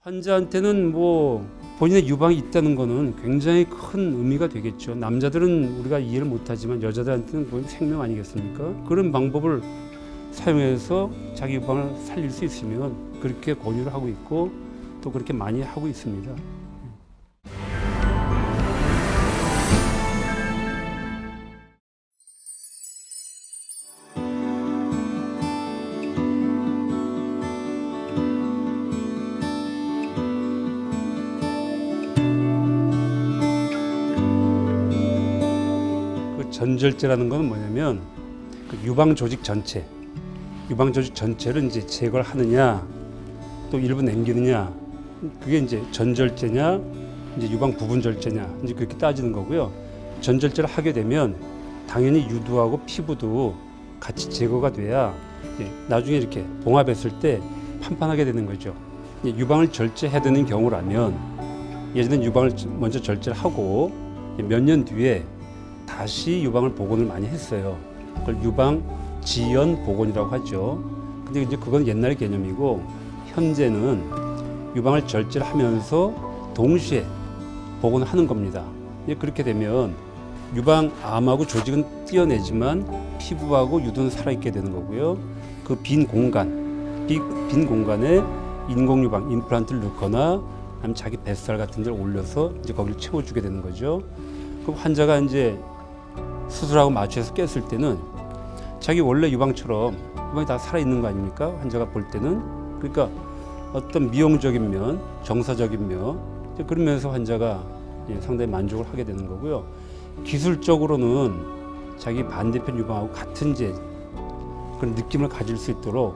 환자한테는 뭐 본인의 유방이 있다는 거는 굉장히 큰 의미가 되겠죠. 남자들은 우리가 이해를 못하지만 여자들한테는 거의 생명 아니겠습니까? 그런 방법을 사용해서 자기 유방을 살릴 수 있으면 그렇게 권유를 하고 있고 또 그렇게 많이 하고 있습니다. 전절제라는 건 뭐냐면 그 유방 조직 전체를 이제 제거를 하느냐 또 일부 남기느냐 그게 이제 전절제냐 이제 유방 부분 절제냐 이제 그렇게 따지는 거고요. 전절제를 하게 되면 당연히 유두하고 피부도 같이 제거가 돼야 나중에 이렇게 봉합했을 때 판판하게 되는 거죠. 유방을 절제해야 되는 경우라면 예전에 유방을 먼저 절제를 하고 몇 년 뒤에 다시 유방을 복원을 많이 했어요. 그걸 유방 지연 복원이라고 하죠. 근데 이제 그건 옛날 개념이고 현재는 유방을 절제를 하면서 동시에 복원을 하는 겁니다. 그렇게 되면 유방암하고 조직은 띄어내지만 피부하고 유두는 살아있게 되는 거고요. 그 빈 공간에 인공유방 임플란트를 넣거나 아니면 자기 뱃살 같은 데를 올려서 이제 거기를 채워주게 되는 거죠. 그럼 환자가 이제 수술하고 마취해서 깼을 때는 자기 원래 유방처럼 유방이 다 살아있는 거 아닙니까? 환자가 볼 때는. 그러니까 어떤 미용적인 면, 정서적인 면 그러면서 환자가 상당히 만족을 하게 되는 거고요. 기술적으로는 자기 반대편 유방하고 같은 이제 그런 느낌을 가질 수 있도록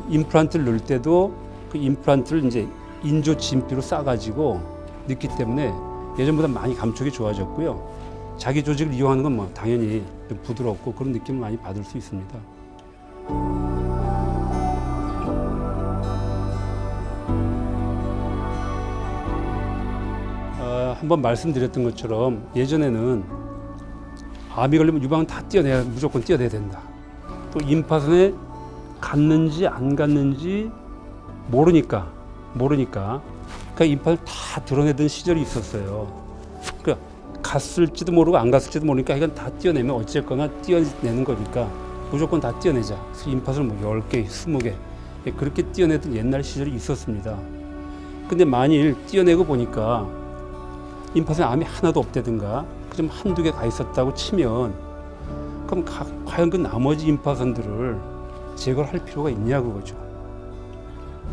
임플란트를 넣을 때도 그 임플란트를 이제 인조 진피로 싸가지고 넣기 때문에 예전보다 많이 감촉이 좋아졌고요. 자기 조직을 이용하는 건 뭐 당연히 부드럽고 그런 느낌을 많이 받을 수 있습니다. 한번 말씀드렸던 것처럼 예전에는 암이 걸리면 유방은 다 무조건 띄어내야 된다. 또 임파선에 갔는지 안 갔는지 모르니까 그 임파선을 다 드러내던 시절이 있었어요. 그러니까 갔을지도 모르고 안 갔을지도 모르니까 이건 다 띄어내면 어쨌거나 띄어내는 거니까 무조건 다 띄어내자. 그래서 임파선을 뭐 10개, 20개 그렇게 띄어내던 옛날 시절이 있었습니다. 근데 만일 띄어내고 보니까 임파선에 암이 하나도 없다든가 좀 한두 개 가 있었다고 치면 그럼 과연 그 나머지 임파선들을 제거를 할 필요가 있냐 그거죠.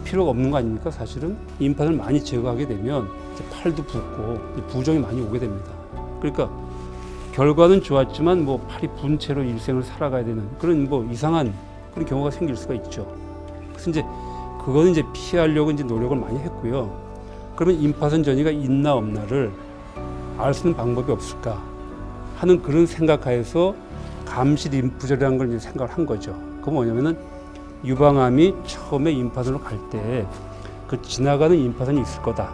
필요가 없는 거 아닙니까? 사실은 임파선을 많이 제거하게 되면 팔도 붓고 부종이 많이 오게 됩니다. 그러니까 결과는 좋았지만 뭐 팔이 분 채로 일생을 살아가야 되는 그런 뭐 이상한 그런 경우가 생길 수가 있죠. 그래서 이제 그거는 이제 피하려고 이제 노력을 많이 했고요. 그러면 임파선 전이가 있나 없나를 알 수 있는 방법이 없을까 하는 그런 생각하에서 감시 림프절이라는 걸 이제 생각을 한 거죠. 그건 뭐냐면은 유방암이 처음에 임파선으로 갈 때 그 지나가는 임파선이 있을 거다.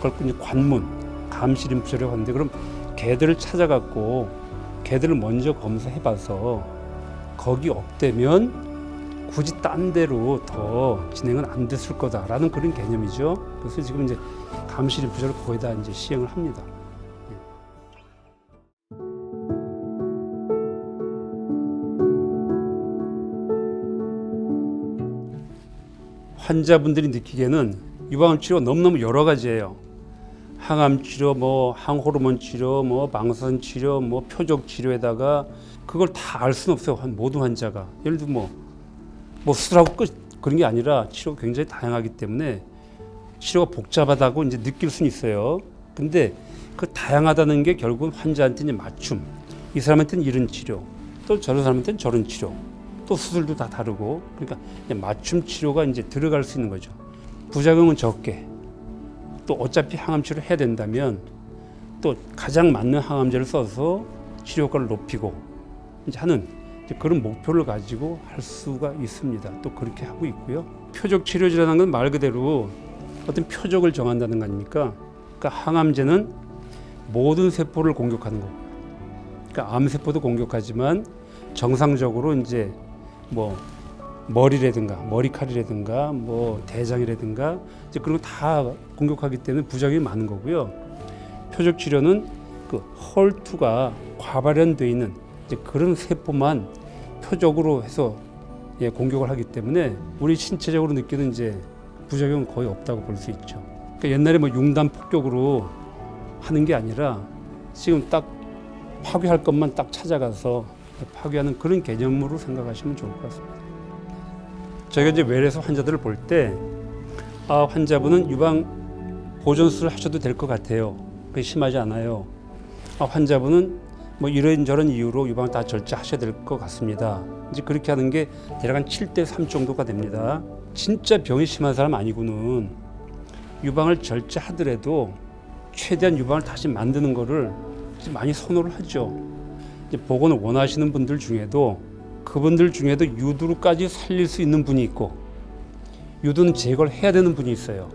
그걸 이제 관문, 감시 림프절이라고 하는데 그럼 걔들을 찾아갖고 걔들을 먼저 검사해봐서 거기 없대면 굳이 딴 데로 더 진행은 안 됐을 거다라는 그런 개념이죠. 그래서 지금 이제 감시 림프절을 거의 다 이제 시행을 합니다. 환자분들이 느끼기에는 유방암 치료 너무너무 여러 가지예요. 항암 치료, 뭐 항호르몬 치료, 뭐 방사선 치료, 뭐 표적 치료에다가 그걸 다 알 수는 없어요. 모든 환자가. 예를 들어 뭐 수술하고 끝 그런 게 아니라 치료가 굉장히 다양하기 때문에 치료가 복잡하다고 이제 느낄 수는 있어요. 근데 그 다양하다는 게 결국은 환자한테 이제 맞춤. 이 사람한테는 이런 치료, 또 저런 사람한테는 저런 치료. 또 수술도 다 다르고 그러니까 맞춤 치료가 이제 들어갈 수 있는 거죠. 부작용은 적게 또 어차피 항암 치료를 해야 된다면 또 가장 맞는 항암제를 써서 치료 효과를 높이고 이제 하는 이제 그런 목표를 가지고 할 수가 있습니다. 또 그렇게 하고 있고요. 표적 치료제라는 건 말 그대로 어떤 표적을 정한다는 거 아닙니까? 그러니까 항암제는 모든 세포를 공격하는 거고, 그러니까 암세포도 공격하지만 정상적으로 이제 뭐 머리라든가 머리칼이라든가 뭐 대장이라든가 이제 그런 거 다 공격하기 때문에 부작용이 많은 거고요. 표적 치료는 그 헐투가 과발현되어 있는 이제 그런 세포만 표적으로 해서 공격을 하기 때문에 우리 신체적으로 느끼는 이제 부작용은 거의 없다고 볼 수 있죠. 그러니까 옛날에 뭐 융단 폭격으로 하는 게 아니라 지금 딱 파괴할 것만 딱 찾아가서 파괴하는 그런 개념으로 생각하시면 좋을 것 같습니다. 저희가 이제 외래에서 환자들을 볼 때 환자분은 유방 보존수를 하셔도 될 것 같아요. 그게 심하지 않아요. 환자분은 뭐 이런저런 이유로 유방을 다 절제하셔야 될 것 같습니다. 이제 그렇게 하는 게 대략 한 7대3 정도가 됩니다. 진짜 병이 심한 사람 아니고는 유방을 절제하더라도 최대한 유방을 다시 만드는 거를 많이 선호를 하죠. 이제 복원을 원하시는 분들 중에도 그분들 중에도 유두까지 살릴 수 있는 분이 있고 유두는 제거를 해야 되는 분이 있어요.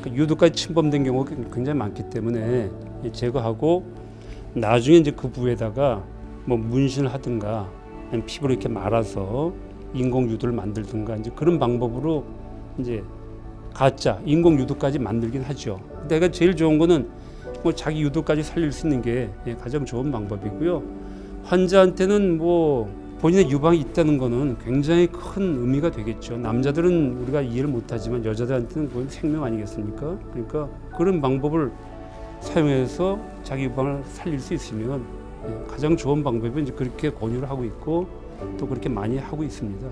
그러니까 유두까지 침범된 경우가 굉장히 많기 때문에 제거하고 나중에 이제 그 부위에다가 뭐 문신을 하든가 아니면 피부를 이렇게 말아서 인공 유두를 만들든가 이제 그런 방법으로 이제 가짜 인공 유두까지 만들긴 하죠. 내가 제일 좋은 거는 뭐 자기 유두까지 살릴 수 있는 게 가장 좋은 방법이고요. 환자한테는 뭐 본인의 유방이 있다는 거는 굉장히 큰 의미가 되겠죠. 남자들은 우리가 이해를 못하지만 여자들한테는 거의 생명 아니겠습니까? 그러니까 그런 방법을 사용해서 자기 유방을 살릴 수 있으면 가장 좋은 방법은 이제 그렇게 권유를 하고 있고 또 그렇게 많이 하고 있습니다.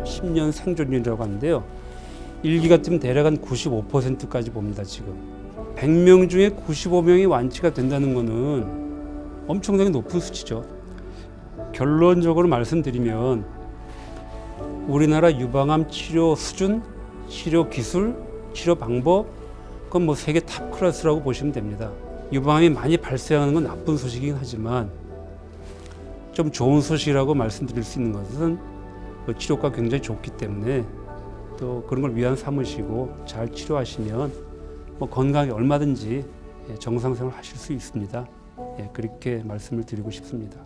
(10년) 생존율이라고 하는데요. 일기 같으면 대략 한 95%까지 봅니다. 지금 100명 중에 95명이 완치가 된다는 거는 엄청나게 높은 수치죠. 결론적으로 말씀드리면 우리나라 유방암 치료 수준, 치료 기술, 치료 방법 그건 뭐 세계 탑 클래스라고 보시면 됩니다. 유방암이 많이 발생하는 건 나쁜 소식이긴 하지만 좀 좋은 소식이라고 말씀드릴 수 있는 것은 치료가 굉장히 좋기 때문에 또 그런 걸 위안 삼으시고 잘 치료하시면 뭐 건강하게 얼마든지 정상생활 하실 수 있습니다. 그렇게 말씀을 드리고 싶습니다.